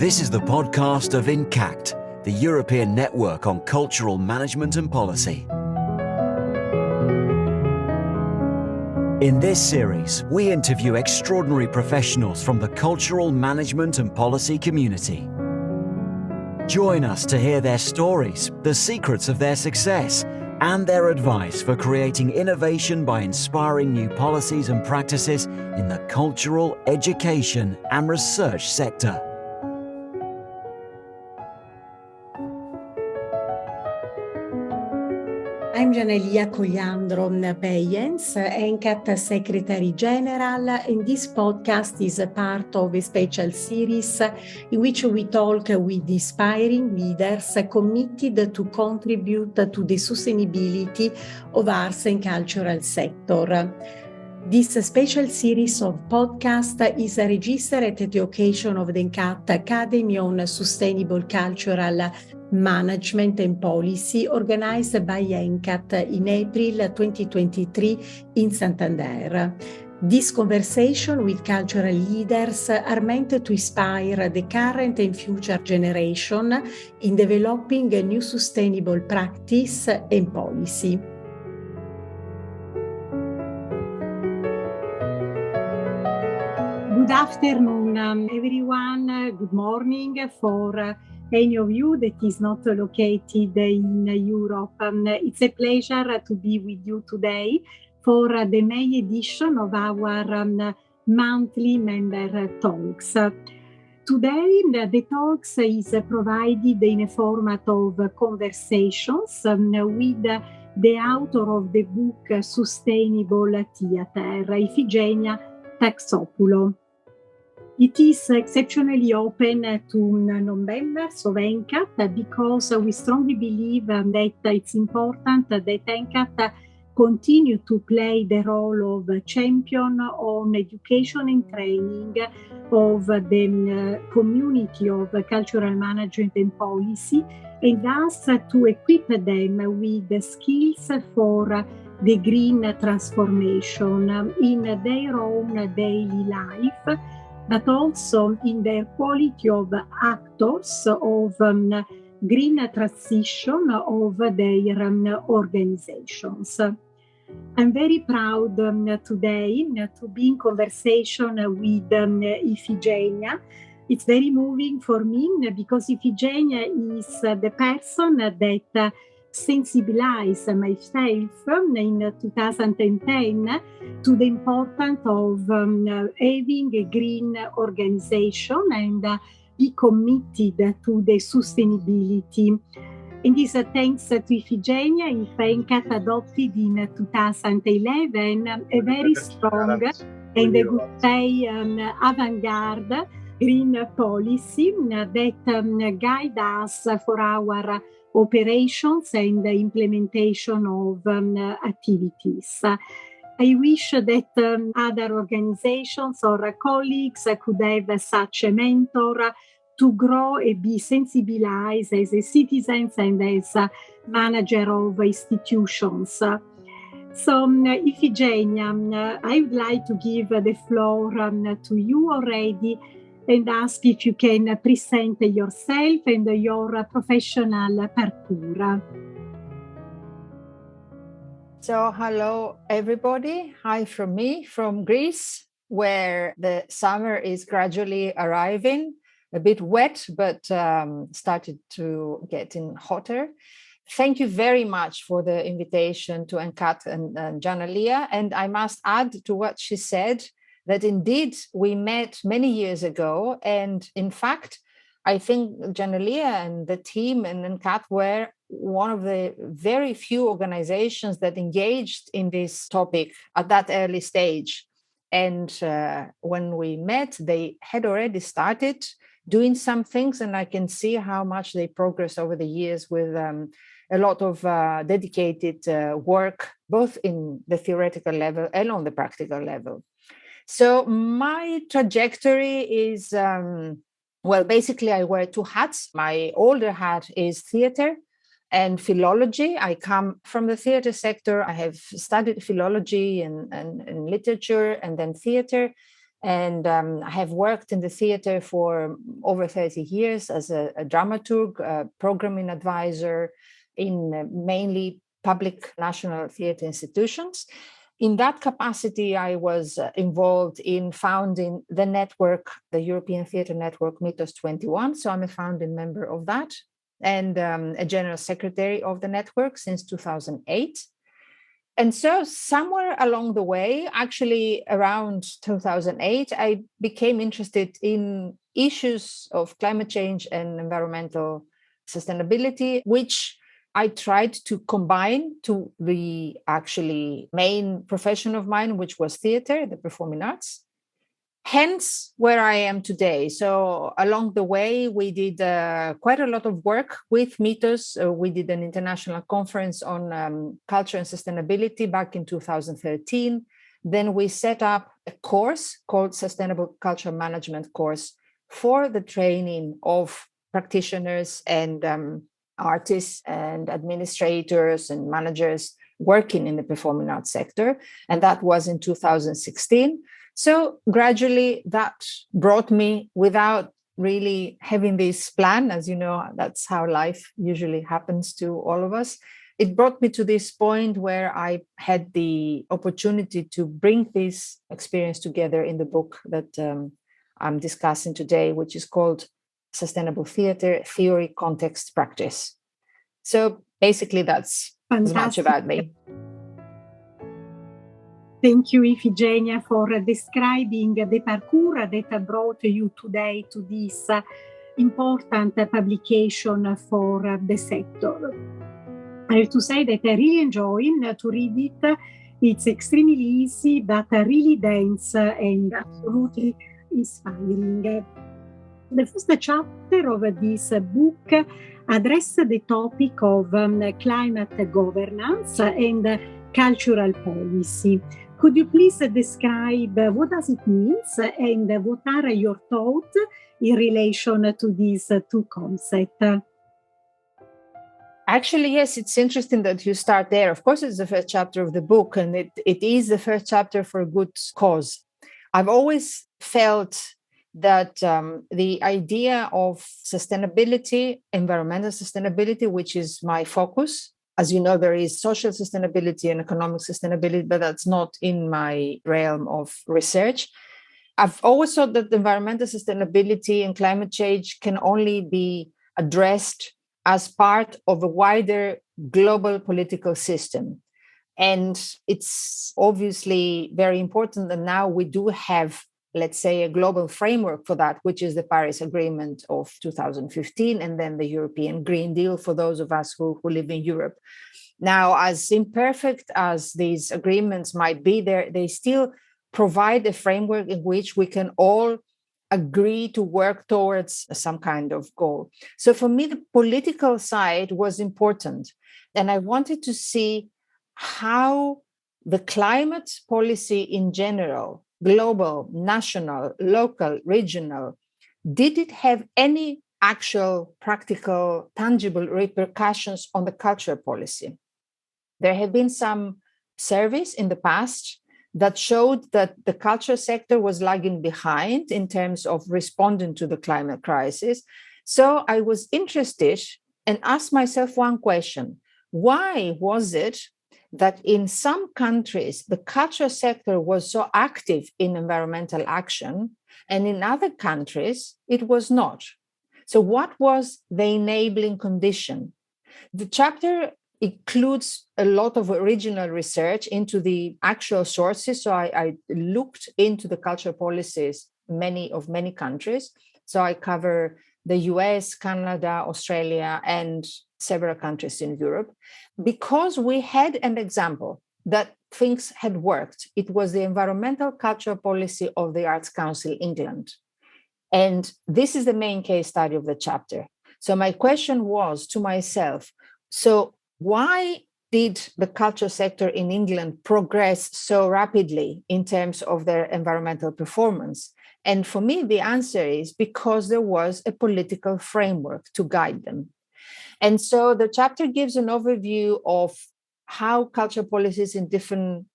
This is the podcast of INCACT, the European Network on Cultural Management and Policy. In this series, we interview extraordinary professionals from the cultural management and policy community. Join us to hear their stories, the secrets of their success, and their advice for creating innovation by inspiring new policies and practices in the cultural, education, and research sector. I'm Janelia Cogliandro-Peyens, INCAT Secretary General, and this podcast is a part of a special series in which we talk with inspiring leaders committed to contribute to the sustainability of arts and cultural sector. This special series of podcasts is registered at the occasion of the INCAT Academy on Sustainable Cultural Management and Policy, organized by INCAT in April 2023 in Santander. These conversations with cultural leaders are meant to inspire the current and future generation in developing a new sustainable practice and policy. Good afternoon, everyone. Good morning for any of you that is not located in Europe. It's a pleasure to be with you today for the May edition of our monthly member talks. Today, the talks is provided in a format of conversations with the author of the book Sustainable Theatre, Iphigenia Taxopoulou. It is exceptionally open to non-members of INCAT because we strongly believe that it's important that INCAT continue to play the role of champion on education and training of the community of cultural management and policy, and thus to equip them with the skills for the green transformation in their own daily life, but also in their quality of actors of green transition of their organizations. I'm very proud today to be in conversation with Iphigenia. It's very moving for me because Iphigenia is the person that sensibilized myself in 2010 to the importance of having a green organization and be committed to the sustainability. And this thanks to Iphigenia, INCAT adopted in 2011 a very strong and I would say avant-garde green policy that guide us for our operations and the implementation of activities. I wish that other organizations or colleagues could have such a mentor to grow and be sensibilized as a citizens and as a manager of institutions. So, Iphigenia, I would like to give the floor to you already and ask if you can present yourself and your professional parcours. So, hello, everybody. Hi from me, from Greece, where the summer is gradually arriving. A bit wet, but started to getting hotter. Thank you very much for the invitation to INCAT and Janelia. And I must add to what she said, that indeed we met many years ago. And in fact, I think Janelia and the team and INCAT were one of the very few organizations that engaged in this topic at that early stage. And when we met, they had already started doing some things, and I can see how much they progressed over the years with a lot of dedicated work, both in the theoretical level and on the practical level. So my trajectory is, basically I wear two hats. My older hat is theater and philology. I come from the theater sector. I have studied philology and literature and then theater. And I have worked in the theater for over 30 years as a dramaturg, a programming advisor in mainly public national theater institutions. In that capacity, I was involved in founding the network, the European Theatre Network Mythos 21. So I'm a founding member of that and a general secretary of the network since 2008. And so somewhere along the way, actually around 2008, I became interested in issues of climate change and environmental sustainability, which I tried to combine to the actually main profession of mine, which was theater, the performing arts. Hence where I am today. So along the way, we did quite a lot of work with Mythos. We did an international conference on culture and sustainability back in 2013. Then we set up a course called Sustainable Culture Management course for the training of practitioners and artists and administrators and managers working in the performing arts sector. And that was in 2016. So gradually that brought me, without really having this plan, as you know, that's how life usually happens to all of us. It brought me to this point where I had the opportunity to bring this experience together in the book that I'm discussing today, which is called Sustainable Theatre, Theory, Context, Practice. So basically that's as much about me. Thank you, Iphigenia, for describing the parkour that brought you today to this important publication for the sector. I have to say that I really enjoy to read it. It's extremely easy, but really dense and absolutely inspiring. The first chapter of this book addresses the topic of climate governance and cultural policy. Could you please describe what does it mean and what are your thoughts in relation to these two concepts? Actually, yes, it's interesting that you start there. Of course, it's the first chapter of the book, and it is the first chapter for a good cause. I've always felt that the idea of sustainability, environmental sustainability, which is my focus. As you know, there is social sustainability and economic sustainability, but that's not in my realm of research. I've always thought that environmental sustainability and climate change can only be addressed as part of a wider global political system. And it's obviously very important that now we do have, let's say, a global framework for that, which is the Paris Agreement of 2015, and then the European Green Deal for those of us who live in Europe. Now, as imperfect as these agreements might be, they still provide a framework in which we can all agree to work towards some kind of goal. So for me, the political side was important. And I wanted to see how the climate policy in general, global, national, local, regional, did it have any actual, practical, tangible repercussions on the culture policy? There have been some surveys in the past that showed that the culture sector was lagging behind in terms of responding to the climate crisis. So I was interested and asked myself one question. Why was it that in some countries, the culture sector was so active in environmental action, and in other countries, it was not? So what was the enabling condition? The chapter includes a lot of original research into the actual sources. So I looked into the culture policies of many countries. So I cover the US, Canada, Australia, and several countries in Europe, because we had an example that things had worked. It was the environmental culture policy of the Arts Council England. And this is the main case study of the chapter. So my question was to myself, so why did the culture sector in England progress so rapidly in terms of their environmental performance? And for me, the answer is because there was a political framework to guide them. And so the chapter gives an overview of how culture policies in different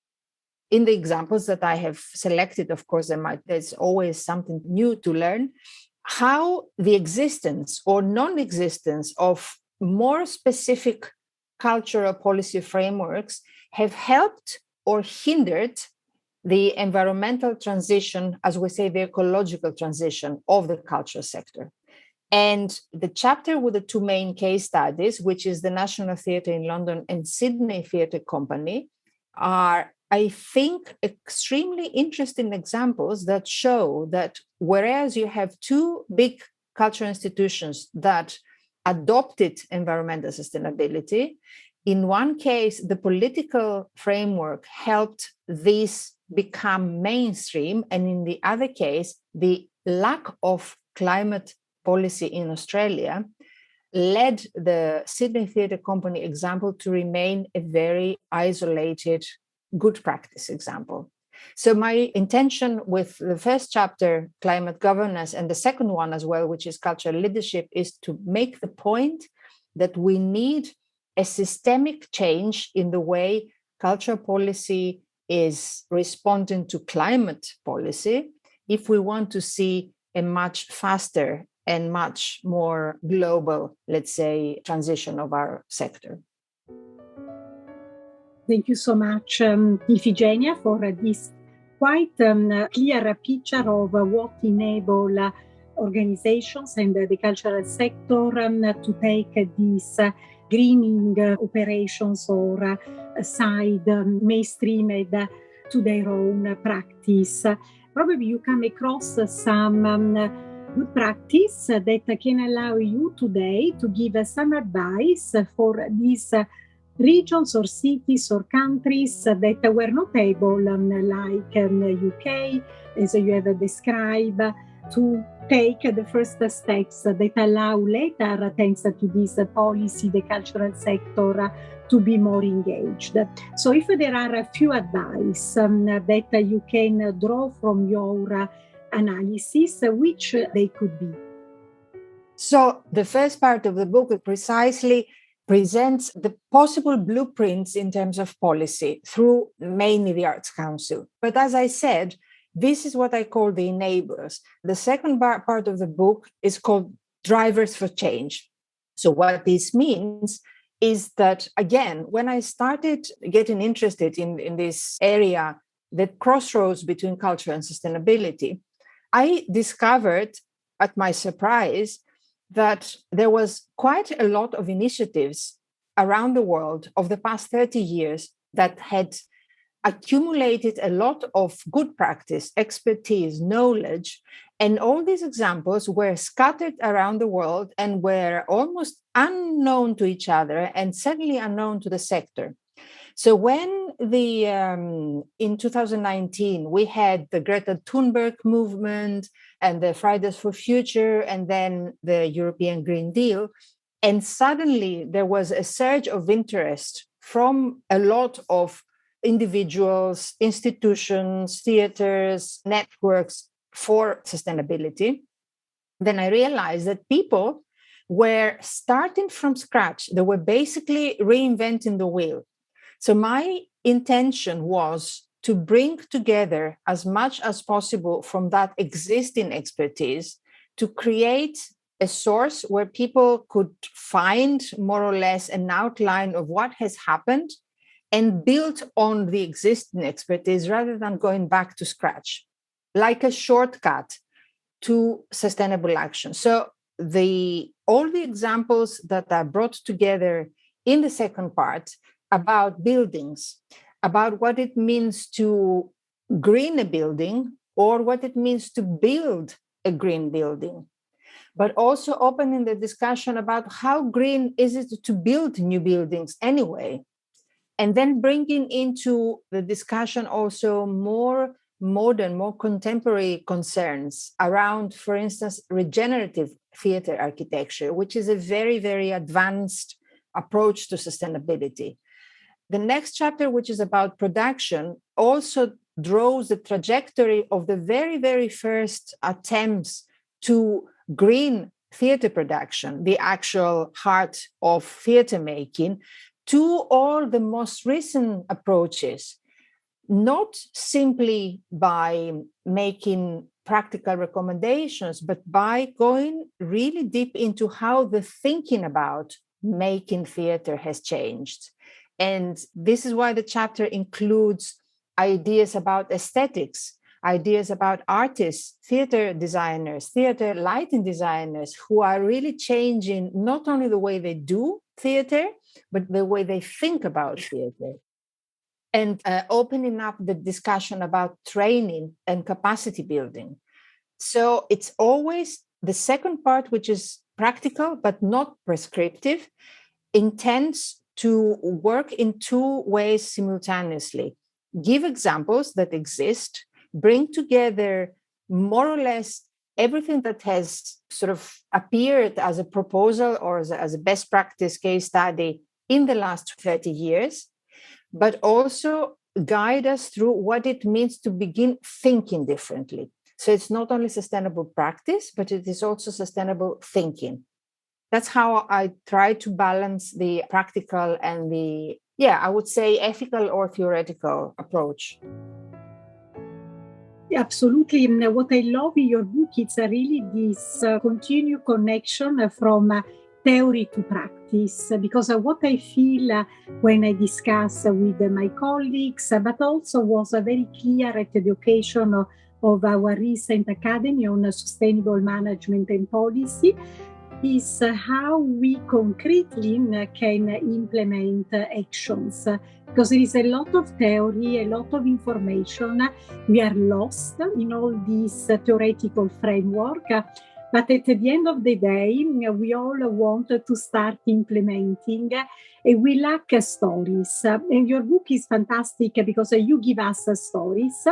in the examples that I have selected, of course, there's always something new to learn, how the existence or non-existence of more specific cultural policy frameworks have helped or hindered the environmental transition, as we say, the ecological transition of the culture sector. And the chapter with the two main case studies, which is the National Theatre in London and Sydney Theatre Company, are, I think, extremely interesting examples that show that whereas you have two big cultural institutions that adopted environmental sustainability, in one case, the political framework helped this become mainstream, and in the other case, the lack of climate policy in Australia led the Sydney Theatre Company example to remain a very isolated good practice example. So my intention with the first chapter, climate governance, and the second one as well, which is cultural leadership, is to make the point that we need a systemic change in the way cultural policy is responding to climate policy if we want to see a much faster and much more global, let's say, transition of our sector. Thank you so much, Iphigenia, for this quite clear picture of what enable organizations and the cultural sector to take these greening operations or side mainstreamed to their own practice. Probably you come across some good practice that can allow you today to give some advice for these regions or cities or countries that were not able, like UK, as you have described, to take the first steps that allow later, thanks to this policy, the cultural sector to be more engaged. So if there are a few advice that you can draw from your analysis, which they could be? So the first part of the book precisely presents the possible blueprints in terms of policy through mainly the Arts Council. But as I said, this is what I call the enablers. The second part of the book is called drivers for change. So what this means is that, again, when I started getting interested in this area, the crossroads between culture and sustainability, I discovered, at my surprise, that there was quite a lot of initiatives around the world of the past 30 years that had accumulated a lot of good practice, expertise, knowledge, and all these examples were scattered around the world and were almost unknown to each other and certainly unknown to the sector. So when in 2019, we had the Greta Thunberg movement and the Fridays for Future, and then the European Green Deal, and suddenly there was a surge of interest from a lot of individuals, institutions, theaters, networks for sustainability, then I realized that people were starting from scratch. They were basically reinventing the wheel. So my intention was to bring together as much as possible from that existing expertise to create a source where people could find more or less an outline of what has happened and build on the existing expertise rather than going back to scratch, like a shortcut to sustainable action. So all the examples that are brought together in the second part about buildings, about what it means to green a building or what it means to build a green building, but also opening the discussion about how green is it to build new buildings anyway. And then bringing into the discussion also more modern, more contemporary concerns around, for instance, regenerative theater architecture, which is a very, very advanced approach to sustainability. The next chapter, which is about production, also draws the trajectory of the very, very first attempts to green theater production, the actual heart of theater making, to all the most recent approaches, not simply by making practical recommendations, but by going really deep into how the thinking about making theater has changed. And this is why the chapter includes ideas about aesthetics, ideas about artists, theater designers, theater lighting designers, who are really changing not only the way they do theater, but the way they think about theater. And opening up the discussion about training and capacity building. So it's always the second part, which is practical but not prescriptive, intends to work in two ways simultaneously. Give examples that exist, bring together more or less everything that has sort of appeared as a proposal or as a best practice case study in the last 30 years, but also guide us through what it means to begin thinking differently. So it's not only sustainable practice, but it is also sustainable thinking. That's how I try to balance the practical and the, I would say, ethical or theoretical approach. Absolutely. And what I love in your book is really this continued connection from theory to practice, because what I feel when I discuss with my colleagues, but also was very clear at the occasion of our recent Academy on Sustainable Management and Policy, is how we concretely can implement actions. Because there is a lot of theory, a lot of information. We are lost in all this theoretical framework. But at the end of the day, we all want to start implementing, and we lack stories. And your book is fantastic because you give us stories.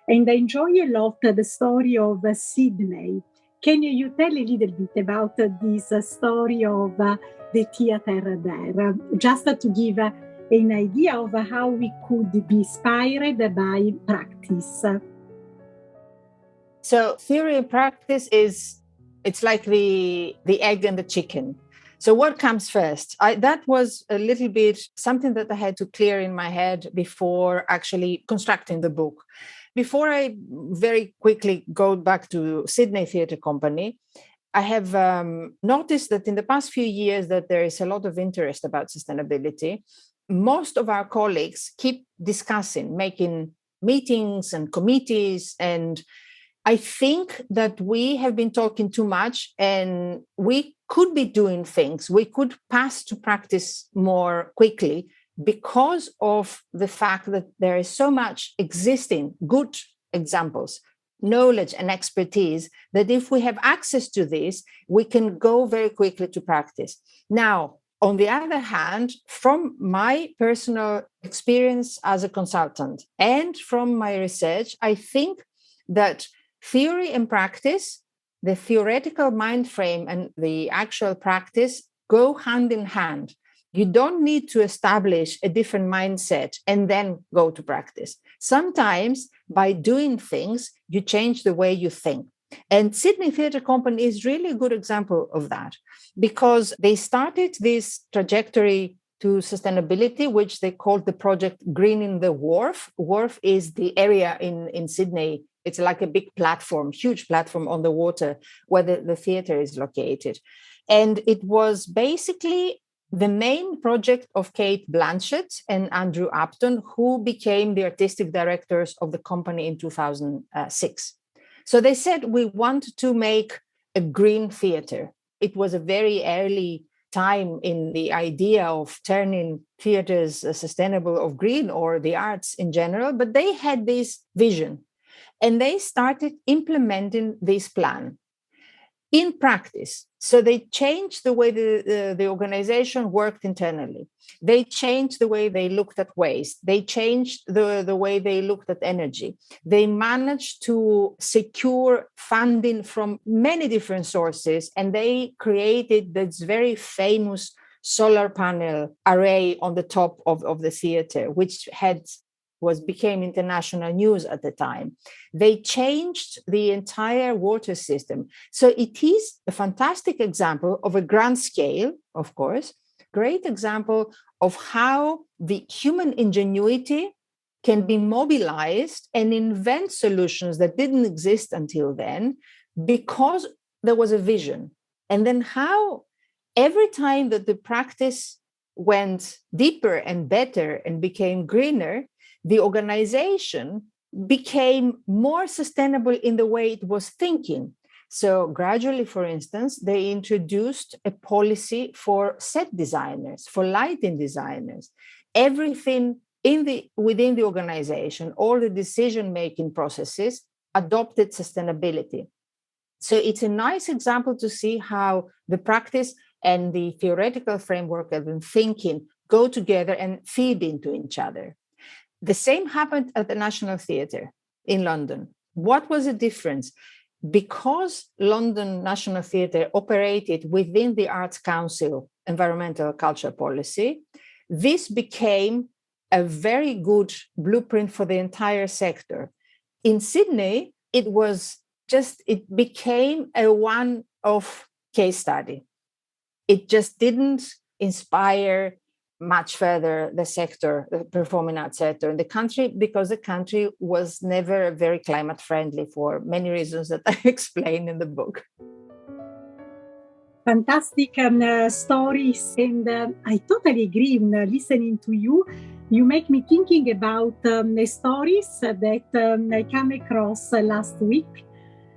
And I enjoy a lot the story of Sydney. Can you tell a little bit about this story of the theater there, just to give an idea of how we could be inspired by practice? So theory and practice it's like the egg and the chicken. So what comes first? That was a little bit something that I had to clear in my head before actually constructing the book. Before I very quickly go back to Sydney Theatre Company, I have noticed that in the past few years that there is a lot of interest about sustainability. Most of our colleagues keep discussing, making meetings and committees, and I think that we have been talking too much and we could be doing things. We could pass to practice more quickly because of the fact that there is so much existing good examples, knowledge and expertise, that if we have access to this, we can go very quickly to practice. Now, on the other hand, from my personal experience as a consultant and from my research, I think that theory and practice, the theoretical mind frame and the actual practice go hand in hand. You don't need to establish a different mindset and then go to practice. Sometimes by doing things, you change the way you think. And Sydney Theatre Company is really a good example of that, because they started this trajectory to sustainability, which they called the project Greening the Wharf. Wharf is the area in Sydney. It's like a big platform, huge platform on the water where the theatre is located. And it was basically the main project of Kate Blanchett and Andrew Upton, who became the artistic directors of the company in 2006. So they said, we want to make a green theatre. It was a very early time in the idea of turning theatres sustainable or green, or the arts in general, but they had this vision and they started implementing this plan in practice. So they changed the way the organization worked internally. They changed the way they looked at waste. They changed the way they looked at energy. They managed to secure funding from many different sources, and they created this very famous solar panel array on the top of the theater, which became international news at the time. They changed the entire water system. So it is a fantastic example of a grand scale, of course, great example of how the human ingenuity can be mobilized and invent solutions that didn't exist until then because there was a vision. And then how every time that the practice went deeper and better and became greener, the organization became more sustainable in the way it was thinking. So gradually, for instance, they introduced a policy for set designers, for lighting designers. Everything within the organization, all the decision-making processes adopted sustainability. So it's a nice example to see how the practice and the theoretical framework and thinking go together and feed into each other. The same happened at the National Theatre in London. What was the difference? Because London National Theatre operated within the Arts Council environmental culture policy, this became a very good blueprint for the entire sector. In Sydney, it became a one-off case study. It just didn't inspire much further the sector, the performing arts sector in the country, because the country was never very climate friendly for many reasons that I explain in the book. Fantastic stories, and I totally agree. Listening to you, you make me thinking about stories that I came across last week.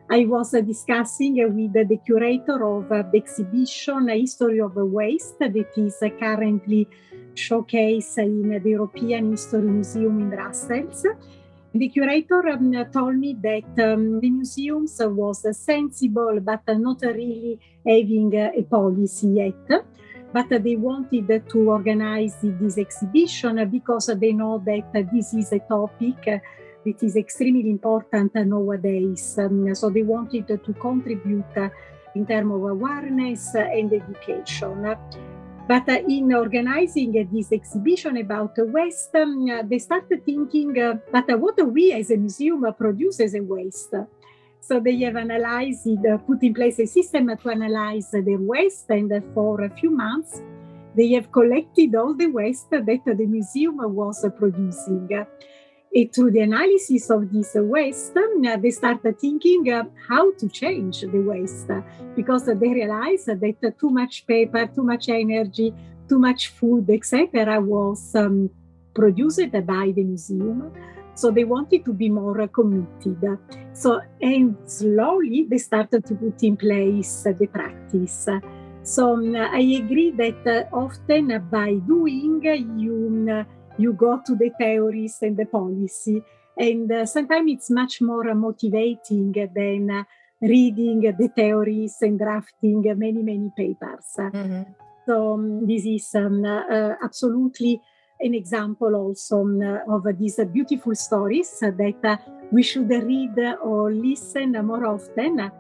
I was discussing with the curator of the exhibition History of Waste that is currently showcased in the European History Museum in Brussels. The curator told me that the museum was sensible, but not really having a policy yet. But they wanted to organize this exhibition because they know that this is a topic that is extremely important nowadays. So they wanted to contribute in terms of awareness and education. But in organizing this exhibition about waste, they started thinking, but what do we as a museum produce as a waste? So they have analyzed it, put in place a system to analyze their waste, and for a few months, they have collected all the waste that the museum was producing. And through the analysis of this waste, they started thinking how to change the waste, because they realized that too much paper, too much energy, too much food, etc., was produced by the museum. So they wanted to be more committed. So, and slowly they started to put in place the practice. So I agree that often by doing, you go to the theories and the policy. And sometimes it's much more motivating than reading the theories and drafting many, many papers. Mm-hmm. So this is absolutely an example also of these beautiful stories that we should read or listen more often.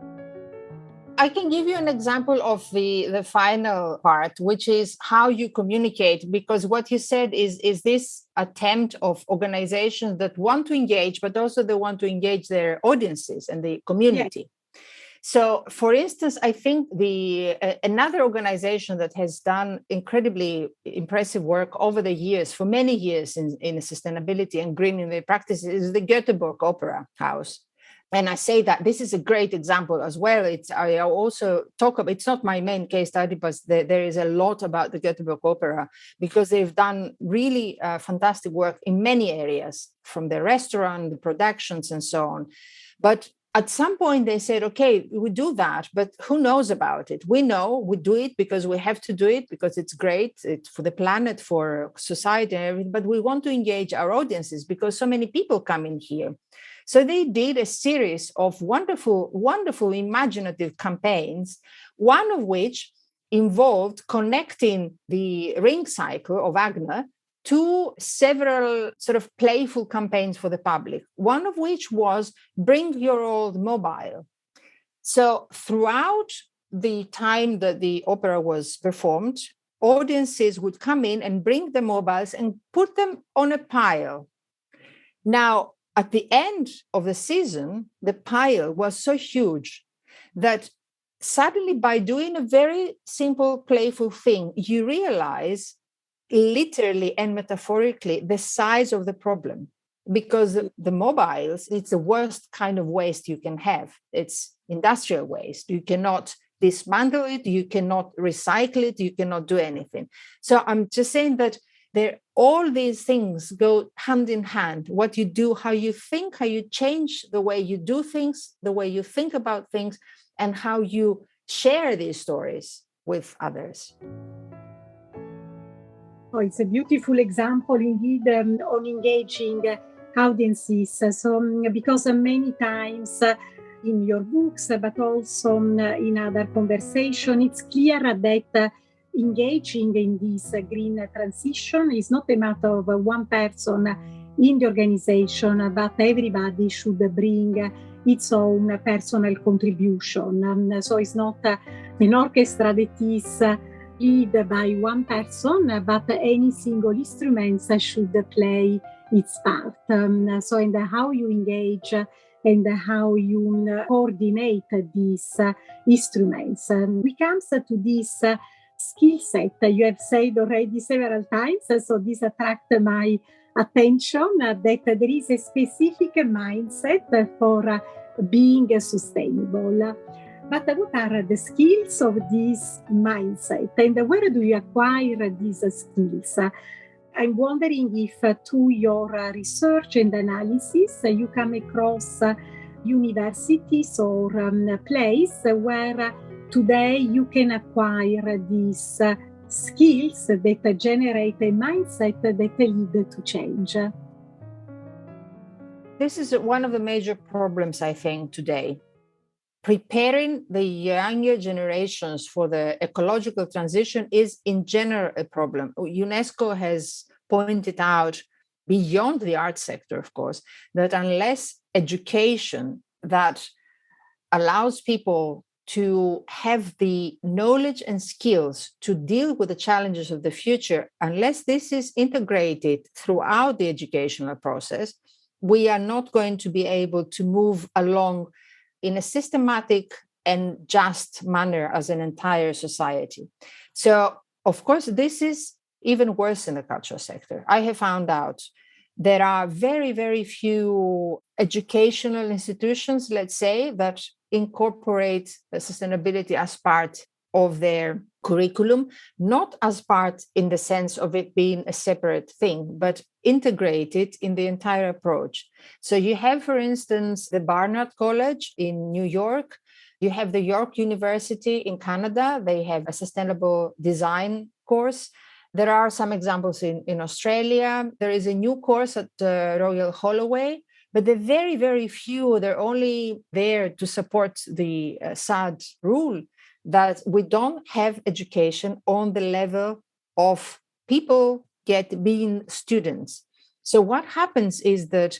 I can give you an example of the final part, which is how you communicate, because what you said is this attempt of organizations that want to engage, but also they want to engage their audiences and the community. Yeah. So, for instance, I think another organization that has done incredibly impressive work over the years, for many years in sustainability and greening their practices, is the Göteborg Opera House. And I say that this is a great example as well. I also talk about, it's not my main case study, but there is a lot about the Göteborg Opera, because they've done really fantastic work in many areas, from the restaurant, the productions, and so on. But at some point they said, okay, we do that, but who knows about it? We know we do it because we have to do it, because it's great, it's for the planet, for society and everything, but we want to engage our audiences because so many people come in here. So they did a series of wonderful, wonderful imaginative campaigns, one of which involved connecting the ring cycle of Wagner to several sort of playful campaigns for the public, one of which was Bring Your Old Mobile. So throughout the time that the opera was performed, audiences would come in and bring the mobiles and put them on a pile. Now, at the end of the season, the pile was so huge that suddenly, by doing a very simple, playful thing, you realize literally and metaphorically the size of the problem. because the mobiles, it's the worst kind of waste you can have. It's industrial waste. You cannot dismantle it, you cannot recycle it, you cannot do anything. So I'm just saying that all these things go hand in hand. What you do, how you think, how you change the way you do things, the way you think about things, and how you share these stories with others. Oh, it's a beautiful example indeed on engaging audiences. Because many times in your books, but also in other conversation, it's clear that engaging in this green transition is not a matter of one person in the organization, but everybody should bring its own personal contribution. So it's not an orchestra that is led by one person, but any single instrument should play its part. So in how you engage and how you coordinate these instruments. We come to this skill set you have said already several times, so this attracts my attention, that there is a specific mindset for being sustainable. But what are the skills of this mindset, and where do you acquire these skills? I'm wondering if through your research and analysis you come across universities or places where today you can acquire these skills that generate a mindset that lead to change. This is one of the major problems, I think, today. Preparing the younger generations for the ecological transition is in general a problem. UNESCO has pointed out, beyond the arts sector, of course, that unless education that allows people to have the knowledge and skills to deal with the challenges of the future, unless this is integrated throughout the educational process, we are not going to be able to move along in a systematic and just manner as an entire society. So, of course, this is even worse in the cultural sector. I have found out there are very, very few educational institutions, let's say, that incorporate sustainability as part of their curriculum, not as part in the sense of it being a separate thing, but integrated in the entire approach. So you have, for instance, the Barnard College in New York. You have the York University in Canada. They have a sustainable design course. There are some examples in Australia. There is a new course at Royal Holloway, but they're very, very few. They're only there to support the sad rule that we don't have education on the level of people being students. So what happens is that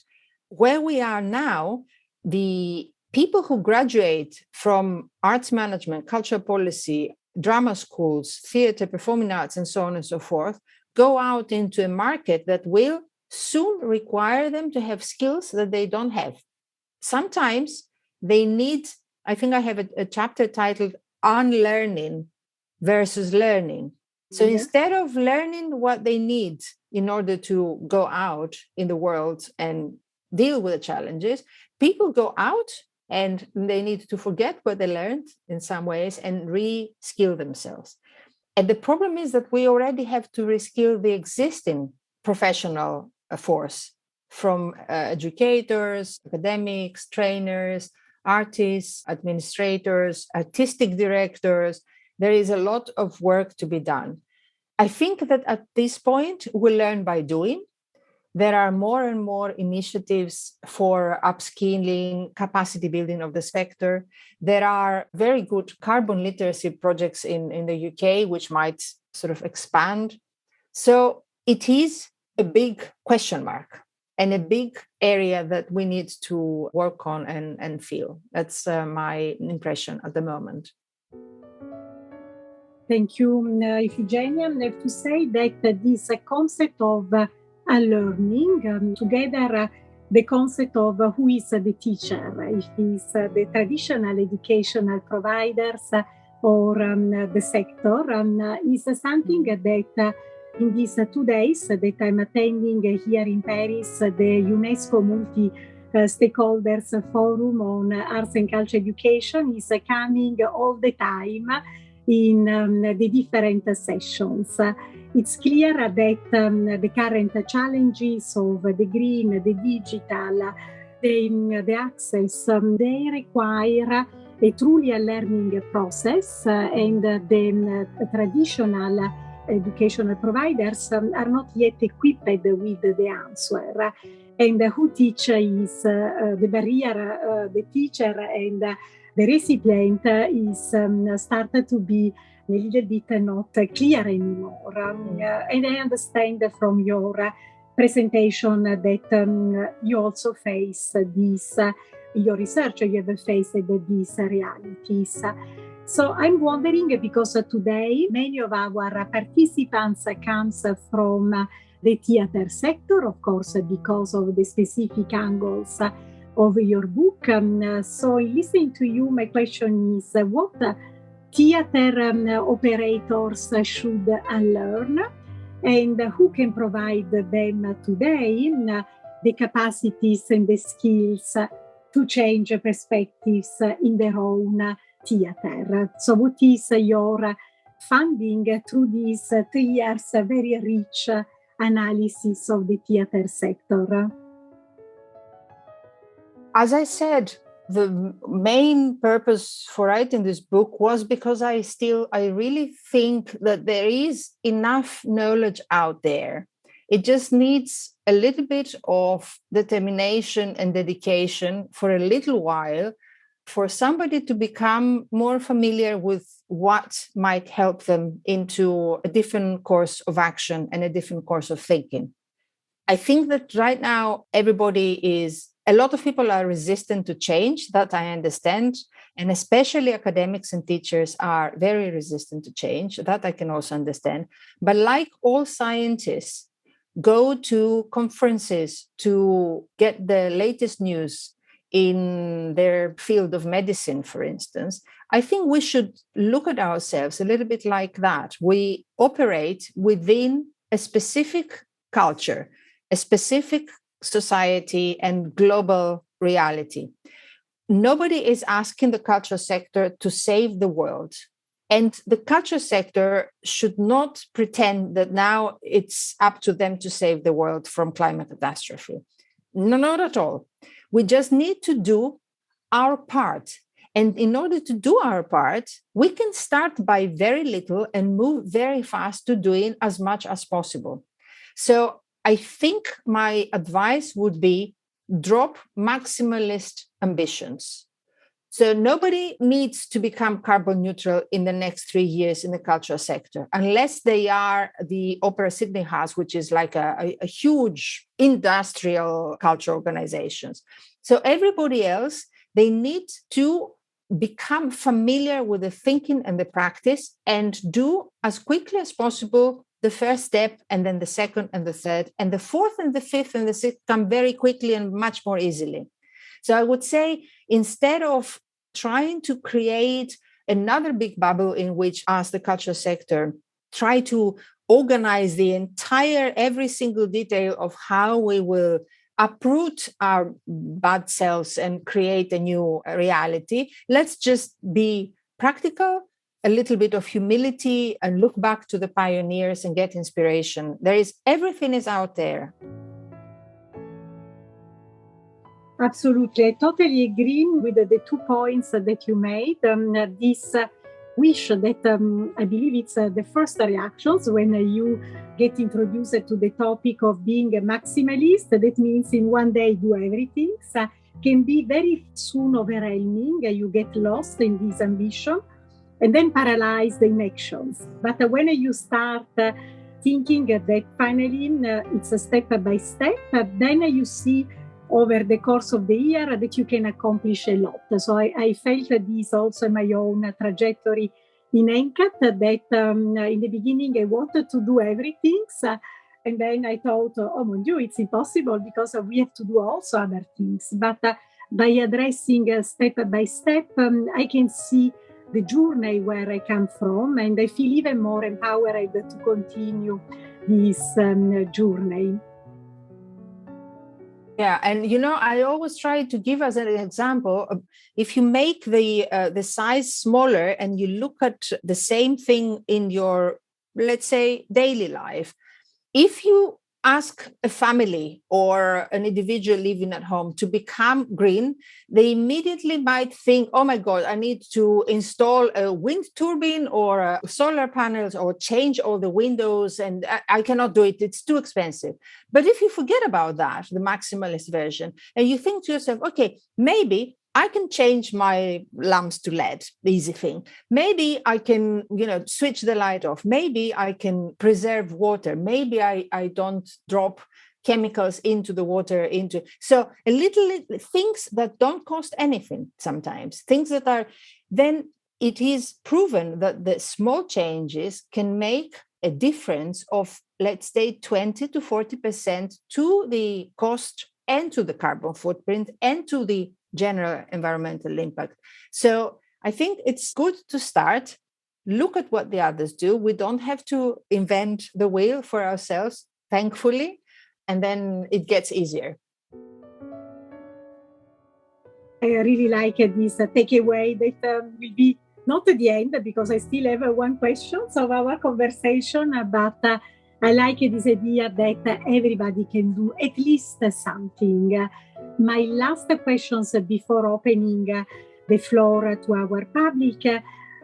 where we are now, the people who graduate from arts management, cultural policy, drama schools, theater, performing arts, and so on and so forth, go out into a market that will soon require them to have skills that they don't have. Sometimes they need, I think I have a chapter titled Unlearning versus Learning. So instead of learning what they need in order to go out in the world and deal with the challenges, people go out and they need to forget what they learned in some ways and re-skill themselves. And the problem is that we already have to reskill the existing professional force from educators, academics, trainers, artists, administrators, artistic directors. There is a lot of work to be done. I think that at this point, we learn by doing. There are more and more initiatives for upskilling, capacity building of the sector. There are very good carbon literacy projects in the UK, which might sort of expand. So it is a big question mark and a big area that we need to work on and feel. That's my impression at the moment. Thank you, Iphigenia. I have to say that this concept of unlearning, together the concept of who is the teacher, if it's the traditional educational providers or the sector, is something that In these 2 days that I'm attending here in Paris, the UNESCO Stakeholders Forum on Arts and Culture Education is coming all the time in the different sessions. It's clear that the current challenges of the green, the digital, the access, they require a truly a learning process, and the traditional educational providers are not yet equipped with the answer. And who teach is the barrier, the teacher and the recipient is started to be a little bit not clear anymore. And I understand from your presentation that you also face this, your research, you have faced these realities. So I'm wondering, because today many of our participants comes from the theater sector, of course, because of the specific angles of your book. So listening to you, my question is, what theater operators should unlearn, and who can provide them today the capacities and the skills to change perspectives in their own theater? So what is your funding through these 3 years very rich analysis of the theater sector? As I said, the main purpose for writing this book was because I really think that there is enough knowledge out there. It just needs a little bit of determination and dedication for a little while for somebody to become more familiar with what might help them into a different course of action and a different course of thinking. I think that right now, a lot of people are resistant to change, that I understand, and especially academics and teachers are very resistant to change, that I can also understand. But like all scientists, go to conferences to get the latest news in their field of medicine, for instance. I think we should look at ourselves a little bit like that. We operate within a specific culture, a specific society and global reality. Nobody is asking the culture sector to save the world. And the culture sector should not pretend that now it's up to them to save the world from climate catastrophe. No, not at all. We just need to do our part. And in order to do our part, we can start by very little and move very fast to doing as much as possible. So I think my advice would be drop maximalist ambitions. So nobody needs to become carbon neutral in the next 3 years in the cultural sector, unless they are the Opera Sydney House, which is like a huge industrial culture organizations. So everybody else, they need to become familiar with the thinking and the practice and do as quickly as possible the first step, and then the second and the third, and the fourth and the fifth and the sixth come very quickly and much more easily. So I would say, instead of trying to create another big bubble in which, as the culture sector, try to organize every single detail of how we will uproot our bad selves and create a new reality, let's just be practical, a little bit of humility, and look back to the pioneers and get inspiration. Everything is out there. Absolutely. I totally agree with the 2 points that you made. This wish that I believe it's the first reactions when you get introduced to the topic of being a maximalist. That means in one day do everything. Can be very soon overwhelming. You get lost in this ambition and then paralyzed in actions. But when you start thinking that finally it's a step by step, then you see over the course of the year that you can accomplish a lot. So I felt this also in my own trajectory in NCAT, that in the beginning I wanted to do everything. And then I thought, oh mon Dieu, it's impossible because we have to do also other things. But by addressing step by step, I can see the journey where I come from, and I feel even more empowered to continue this journey. Yeah, and I always try to give as an example, if you make the size smaller and you look at the same thing in your, let's say, daily life, if you ask a family or an individual living at home to become green, they immediately might think, oh my God, I need to install a wind turbine or solar panels or change all the windows, and I cannot do it. It's too expensive. But if you forget about that, the maximalist version, and you think to yourself, okay, maybe I can change my lamps to LED, the easy thing. Maybe I can, switch the light off. Maybe I can preserve water. Maybe I don't drop chemicals into the water. So a little things that don't cost anything sometimes, things that are, then it is proven that the small changes can make a difference of, let's say, 20 to 40% to the cost and to the carbon footprint and to the general environmental impact. So I think it's good to start, look at what the others do. We don't have to invent the wheel for ourselves, thankfully, and then it gets easier. I really like this takeaway that will be not at the end, because I still have one question of our conversation, but I like this idea that everybody can do at least something. My last questions before opening the floor to our public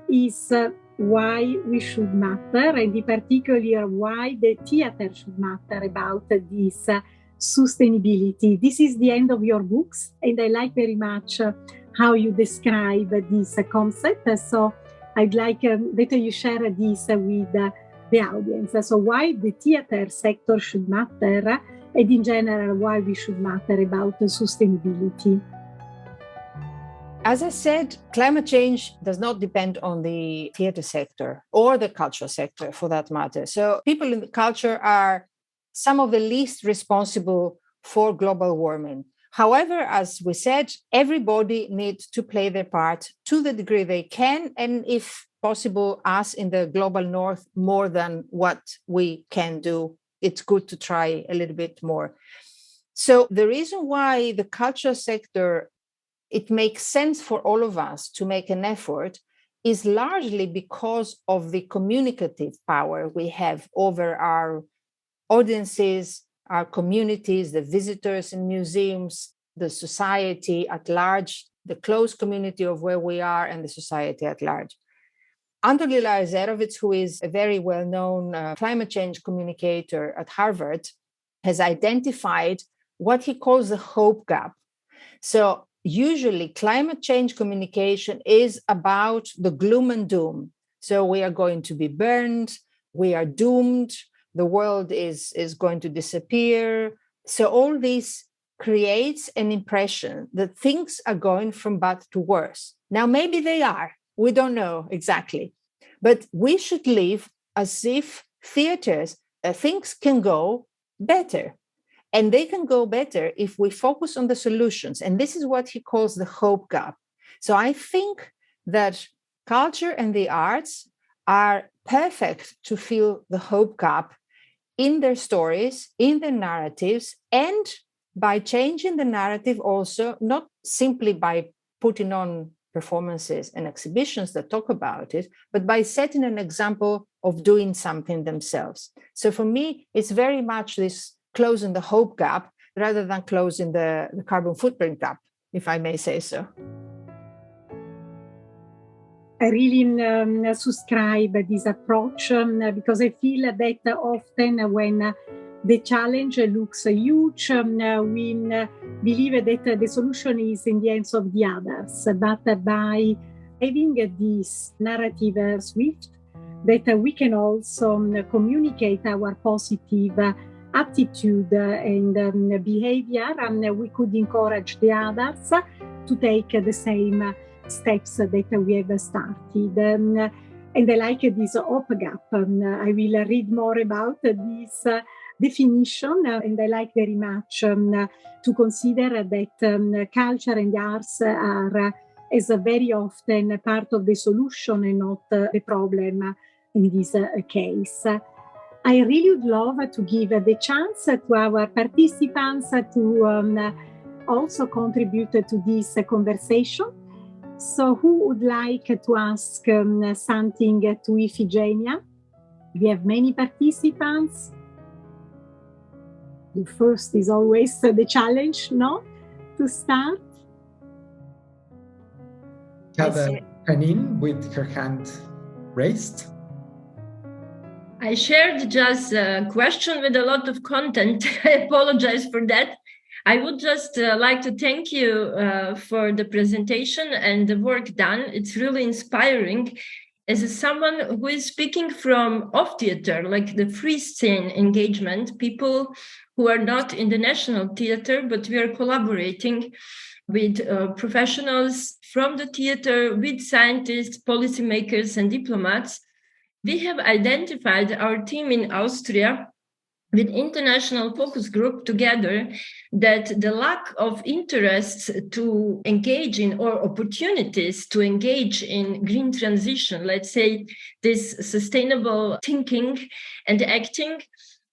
is why we should matter, and in particular why the theater should matter about this sustainability. This is the end of your books, and I like very much how you describe this concept. So I'd like that you share this with the audience. So why the theater sector should matter, and in general, why we should matter about sustainability. As I said, climate change does not depend on the theater sector or the cultural sector, for that matter. So people in the culture are some of the least responsible for global warming. However, as we said, everybody needs to play their part to the degree they can, and if possible, us in the global north more than what we can do. It's good to try a little bit more. So the reason why the cultural sector, it makes sense for all of us to make an effort is largely because of the communicative power we have over our audiences, our communities, the visitors in museums, the society at large, the close community of where we are, and the society at large. Andrei Lazarovitz, who is a very well-known climate change communicator at Harvard, has identified what he calls the hope gap. So usually climate change communication is about the gloom and doom. So we are going to be burned, we are doomed, the world is going to disappear. So all this creates an impression that things are going from bad to worse. Now, maybe they are. We don't know exactly. But we should live as if theaters, things can go better. And they can go better if we focus on the solutions. And this is what he calls the hope gap. So I think that culture and the arts are perfect to fill the hope gap in their stories, in their narratives, and by changing the narrative also, not simply by putting on performances and exhibitions that talk about it, but by setting an example of doing something themselves. So for me, it's very much this closing the hope gap rather than closing the carbon footprint gap, if I may say so. I really subscribe this approach because I feel that often when the challenge looks huge, we believe that the solution is in the hands of the others. But by having this narrative swift, that we can also communicate our positive attitude and behavior, and we could encourage the others to take the same steps that we have started. And I like this hope gap. I will read more about this definition, and I like very much to consider that culture and arts are as very often part of the solution and not the problem in this case. I really would love to give the chance to our participants to also contribute to this conversation. So who would like to ask something to Iphigenia? We have many participants. The first is always the challenge, no? To start. Have Janine with her hand raised. I shared just a question with a lot of content. I apologize for that. I would just like to thank you for the presentation and the work done. It's really inspiring. As someone who is speaking from off theater, like the free scene engagement, people who are not in the national theater, but we are collaborating with professionals from the theater, with scientists, policymakers, and diplomats. We have identified our team in Austria with international focus group together that the lack of interest to engage in or opportunities to engage in green transition, let's say this sustainable thinking and acting,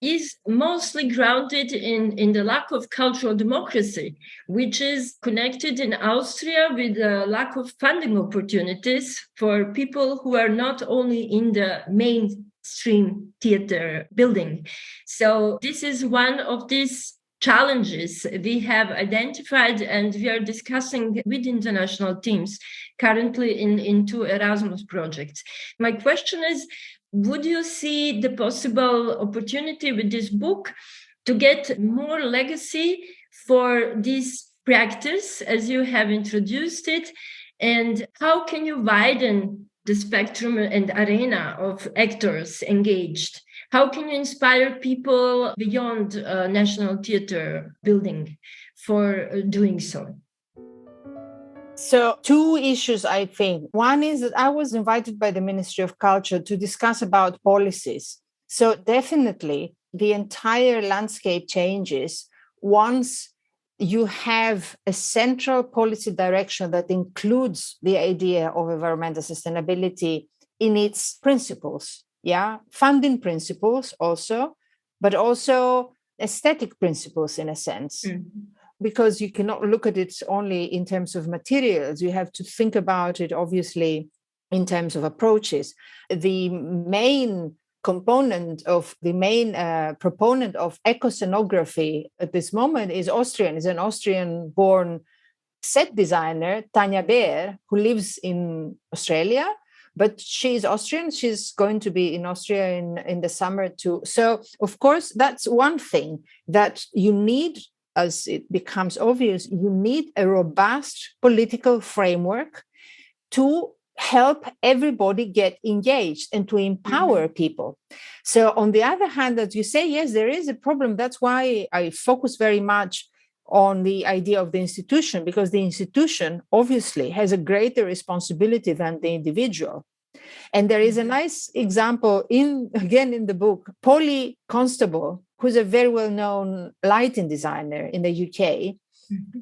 is mostly grounded in the lack of cultural democracy, which is connected in Austria with the lack of funding opportunities for people who are not only in the mainstream theater building. So this is one of these challenges we have identified, and we are discussing with international teams currently in two Erasmus projects. My question is, would you see the possible opportunity with this book to get more legacy for this practice as you have introduced it? And how can you widen the spectrum and arena of actors engaged? How can you inspire people beyond national theater building for doing so? So two issues, I think. One is that I was invited by the Ministry of Culture to discuss about policies. So definitely the entire landscape changes once you have a central policy direction that includes the idea of environmental sustainability in its principles. Yeah, funding principles also, but also aesthetic principles in a sense. Mm-hmm. Because you cannot look at it only in terms of materials. You have to think about it, obviously, in terms of approaches. The main proponent of eco-scenography at this moment is an Austrian-born set designer, Tanja Beer, who lives in Australia, but she's Austrian. She's going to be in Austria in the summer too. So, of course, that's one thing that you need. As it becomes obvious, you need a robust political framework to help everybody get engaged and to empower people. So on the other hand, as you say, yes, there is a problem. That's why I focus very much on the idea of the institution, because the institution obviously has a greater responsibility than the individual. And there is a nice example in the book, Polly Constable, who's a very well-known lighting designer in the UK. Mm-hmm.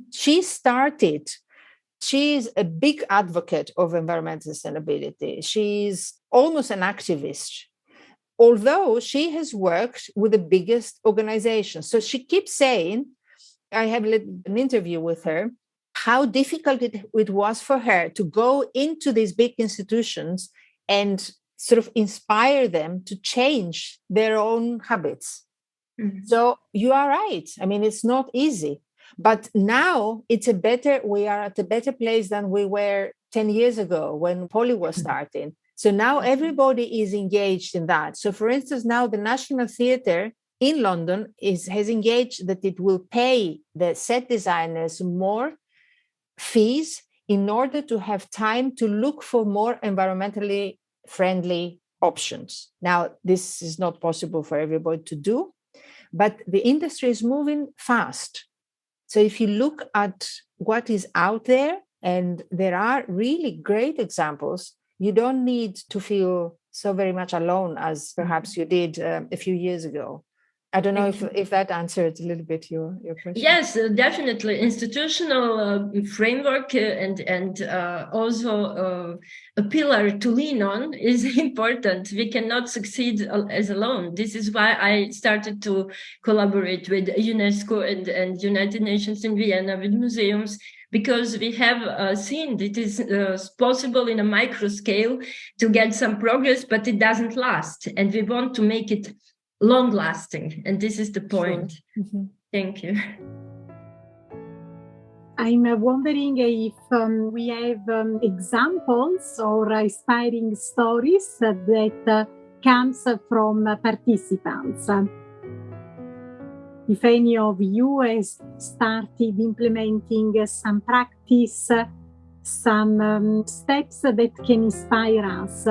She's a big advocate of environmental sustainability. She's almost an activist, although she has worked with the biggest organizations. So she keeps saying, I have an interview with her, how difficult it was for her to go into these big institutions and sort of inspire them to change their own habits. Mm-hmm. So you are right. I mean, it's not easy, but now we are at a better place than we were 10 years ago when Polly was starting. So now everybody is engaged in that. So for instance, now the National Theatre in London has engaged that it will pay the set designers more fees in order to have time to look for more environmentally friendly options. Now, this is not possible for everybody to do, but the industry is moving fast. So if you look at what is out there, and there are really great examples, you don't need to feel so very much alone as perhaps you did a few years ago. I don't know if that answered a little bit your question. Yes, definitely. Institutional framework and also a pillar to lean on is important. We cannot succeed as alone. This is why I started to collaborate with UNESCO and United Nations in Vienna with museums, because we have seen it is possible in a micro scale to get some progress, but it doesn't last. And we want to make it long-lasting, and this is the point. Sure. Mm-hmm. Thank you. I'm wondering if we have examples or inspiring stories that comes from participants. If any of you has started implementing some practice, some steps that can inspire us.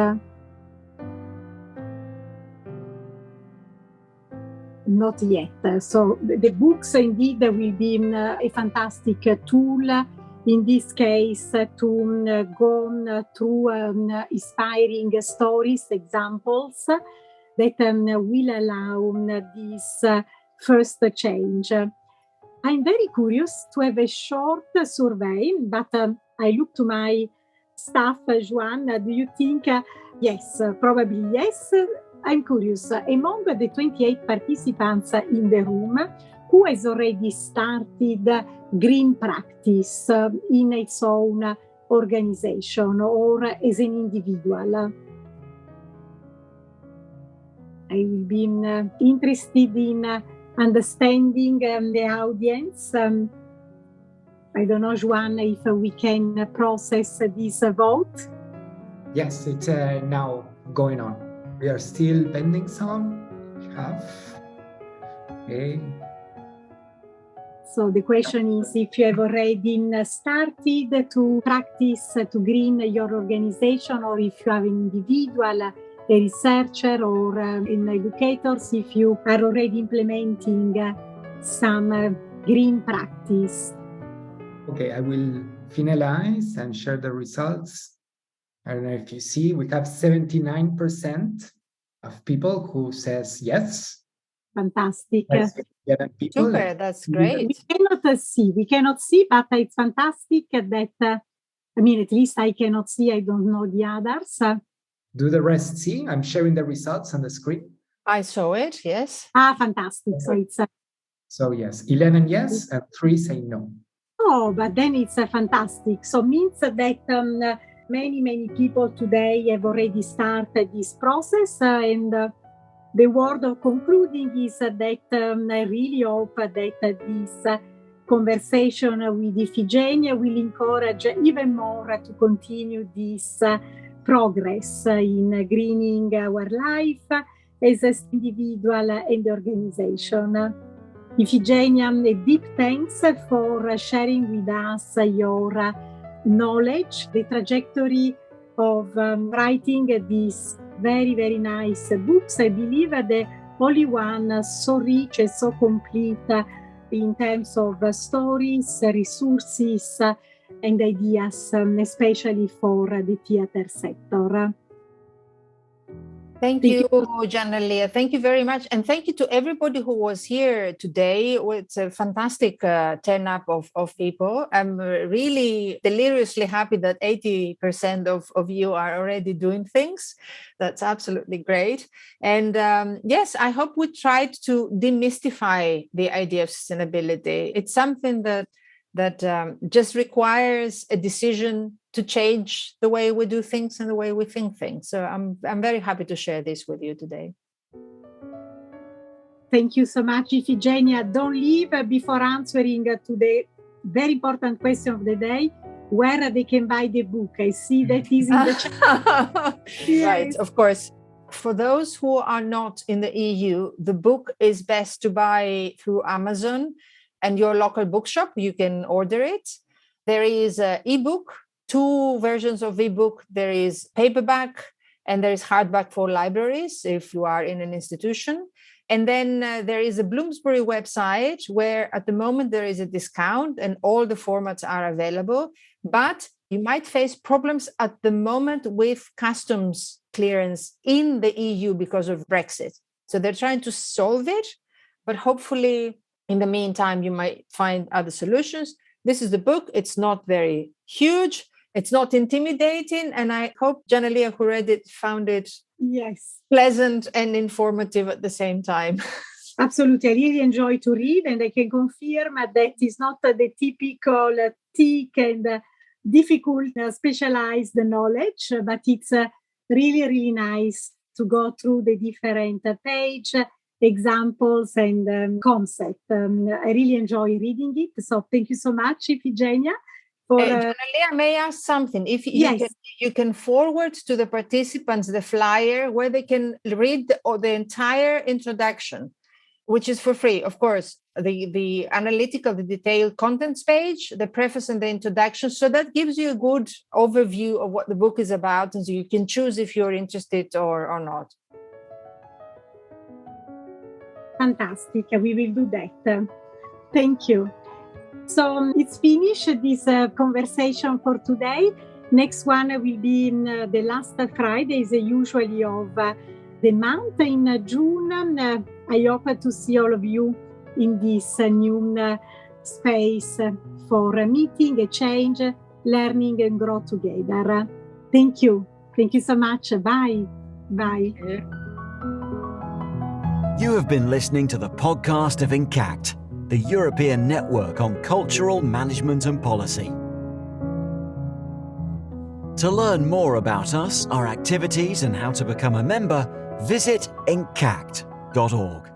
Not yet. So the books indeed will be a fantastic tool in this case to go through inspiring stories, examples that will allow this first change. I'm very curious to have a short survey, but I look to my staff, Joan, do you think yes, probably yes? I'm curious, among the 28 participants in the room, who has already started green practice in its own organization or as an individual? I will be interested in understanding the audience. I don't know, Joan, if we can process this vote. Yes, it's now going on. We are still pending some. Half. Okay. So the question is if you have already started to practice to green your organization, or if you are an individual, a researcher or an educator, if you are already implementing some green practice. Okay, I will finalize and share the results. I don't know if you see, we have 79% of people who says yes. Fantastic. 11 people. Super, that's great. We cannot see, but it's fantastic that, at least I cannot see, I don't know the others. Do the rest see? I'm sharing the results on the screen. I saw it, yes. Fantastic. So it's... So yes, 11 yes and 3 say no. Oh, but then it's fantastic. So means that many people today have already started this process, and the word of concluding is that I really hope that this conversation with Iphigenia will encourage even more to continue this progress in greening our life as an individual and organization. Iphigenia, a deep thanks for sharing with us your knowledge, the trajectory of writing these very, very nice books. I believe the only one so rich and so complete in terms of stories, resources, and ideas, especially for the theater sector. Thank you, Giannalia. Thank you very much. And thank you to everybody who was here today. It's a fantastic turn-up of people. I'm really deliriously happy that 80% of you are already doing things. That's absolutely great. And yes, I hope we tried to demystify the idea of sustainability. It's something that just requires a decision to change the way we do things and the way we think things. So I'm very happy to share this with you today. Thank you so much, Iphigenia. Don't leave before answering to the very important question of the day, where they can buy the book. I see that is in the chat. Yes. Right, of course. For those who are not in the EU, the book is best to buy through Amazon and your local bookshop. You can order it. There is an ebook, 2 versions of ebook. There is paperback and there is hardback for libraries if you are in an institution. And then there is a Bloomsbury website where at the moment there is a discount and all the formats are available. But you might face problems at the moment with customs clearance in the EU because of Brexit. So they're trying to solve it. but hopefully in the meantime, you might find other solutions. This is the book. It's not very huge. It's not intimidating. And I hope Giannalia, who read it, found it pleasant and informative at the same time. Absolutely. I really enjoy to read, and I can confirm that it's not the typical thick and difficult specialized knowledge, but it's really, really nice to go through the different page examples and concept. I really enjoy reading it. So thank you so much, Iphigenia. Giannalia, may I ask something? If you can forward to the participants the flyer where they can read the entire introduction, which is for free, of course, the analytical, the detailed contents page, the preface and the introduction. So that gives you a good overview of what the book is about, and so you can choose if you're interested or not. Fantastic. We will do that. Thank you. So it's finished, this conversation for today. Next one will be the last Fridays, usually of the month in June. I hope to see all of you in this new space for a meeting, a change, learning and grow together. Thank you. Thank you so much. Bye. Bye. You have been listening to the podcast of INCACT, the European Network on Cultural Management and Policy. To learn more about us, our activities, and how to become a member, visit incact.org.